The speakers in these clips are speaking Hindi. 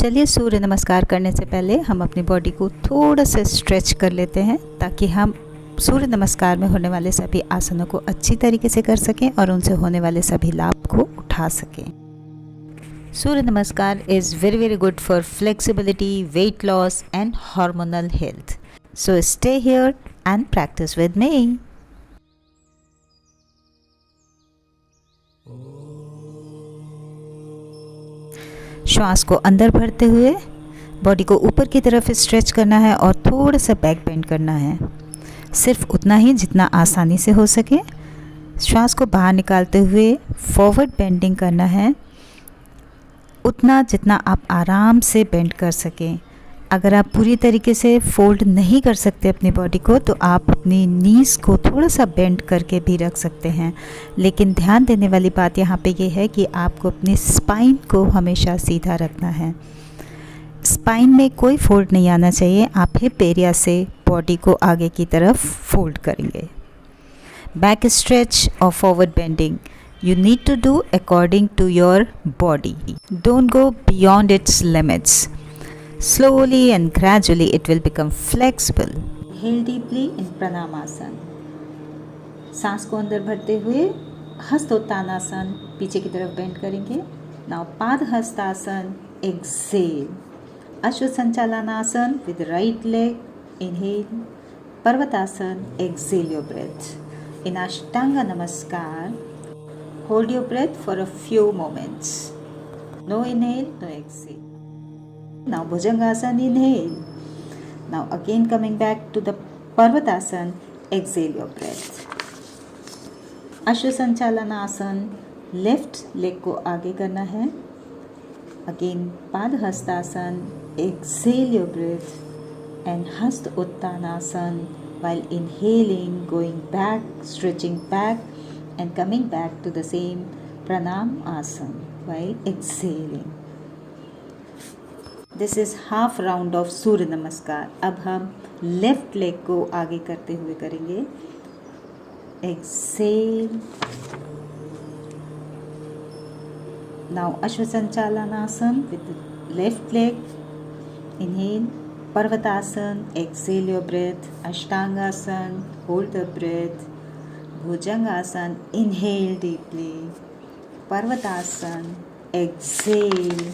चलिए सूर्य नमस्कार करने से पहले हम अपनी बॉडी को थोड़ा सा स्ट्रेच कर लेते हैं ताकि हम सूर्य नमस्कार में होने वाले सभी आसनों को अच्छी तरीके से कर सकें और उनसे होने वाले सभी लाभ को उठा सकें। सूर्य Namaskar is very good for flexibility, weight loss and hormonal health. So stay here and practice with me. श्वास को अंदर भरते हुए बॉडी को ऊपर की तरफ स्ट्रेच करना है और थोड़ा सा बैक बेंड करना है, सिर्फ उतना ही जितना आसानी से हो सके। श्वास को बाहर निकालते हुए फॉरवर्ड बेंडिंग करना है, उतना जितना आप आराम से बेंड कर सकें। अगर आप पूरी तरीके से फोल्ड नहीं कर सकते अपनी बॉडी को तो आप अपनी नीज़ को थोड़ा सा बेंड करके भी रख सकते हैं, लेकिन ध्यान देने वाली बात यहाँ पे ये है कि आपको अपनी स्पाइन को हमेशा सीधा रखना है। स्पाइन में कोई फोल्ड नहीं आना चाहिए। आप हिप एरिया से बॉडी को आगे की तरफ फोल्ड करेंगे। बैक स्ट्रेच और forward bending you need to do according to your body. Don't go beyond its limits. Slowly and gradually it will become flexible. Inhale deeply in Pranamasana. सांस को अंदर भरते हुए हस्तोत्तानासन पीछे की तरफ बेंड करेंगे। Now पाद हस्तासन, exhale. अश्व Sanchalanasana with right leg, inhale. Parvatasana, exhale your breath. In Ashtanga Namaskar, hold your breath for a few moments. No inhale, no exhale. Now Bhujangasana, inhale. Now again coming back to the Parvatasana, exhale your breath. Ashwa Sanchalanasana, left leg को आगे करना है. Again Padhastasana, exhale your breath. And Hasta Uttanasana, while inhaling, going back, stretching back, and coming back to the same pranam asana while exhaling. This is half round of सूर्य नमस्कार. अब हम लेफ्ट लेग को आगे करते हुए करेंगे. Exhale. Now Ashwasanchalanasana with the left leg. Inhale. Parvatasana. Exhale your breath. Ashtangasana. Hold the breath. Bhujangasana, inhale deeply. Parvatasana, exhale.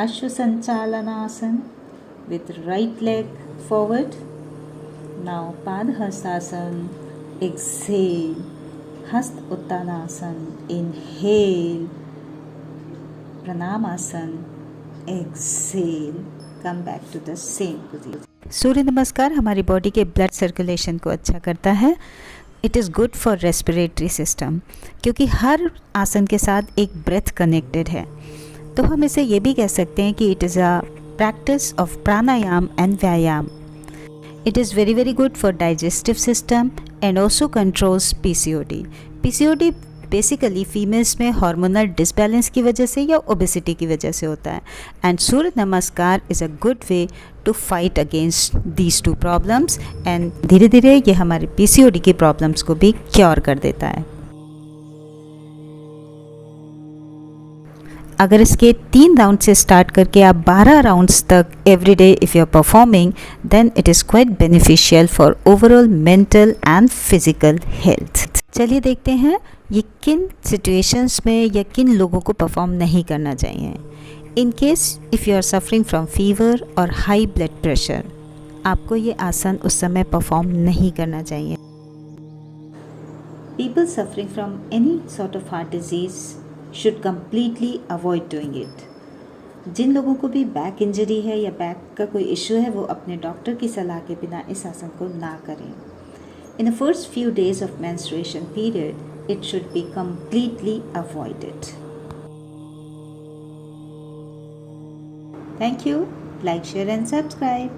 Ashwasanchalanasana with right leg forward. Now Padhastasana, exhale. Hasta Uttanasana, inhale. Pranamasana, exhale. Come back to the same position. सूर्य नमस्कार हमारी बॉडी के ब्लड सर्कुलेशन को अच्छा करता है. It is good for respiratory system, क्योंकि हर आसन के साथ एक ब्रेथ कनेक्टेड है. तो हम इसे ये भी कह सकते हैं कि it is a practice of pranayama and व्यायाम. It is very good for digestive system and also controls PCOD. PCOD basically females में हार्मोनल डिसबैलेंस की वजह से या ओबेसिटी की वजह से होता है. And Surya Namaskar is a good way to fight against these two problems and धीरे धीरे ये हमारे पीसीओडी की प्रॉब्लम्स को भी क्योर कर देता है. अगर इसके 3 राउंड से स्टार्ट करके आप 12 राउंड्स तक every day if you are performing, then it is quite beneficial for overall mental and physical health. चलिए देखते हैं ये किन सिचुएशंस में या किन लोगों को परफॉर्म नहीं करना चाहिए. In case if you are suffering from fever और हाई ब्लड प्रेशर, आपको ये आसन उस समय परफॉर्म नहीं करना चाहिए. People suffering from any sort of heart disease should completely avoid doing it. जिन लोगों को भी बैक इंजरी है या बैक का कोई इशू है, वो अपने डॉक्टर की सलाह के बिना इस आसन को ना करें. In the first few days of menstruation period, it should be completely avoided. Thank you. Like, share and subscribe.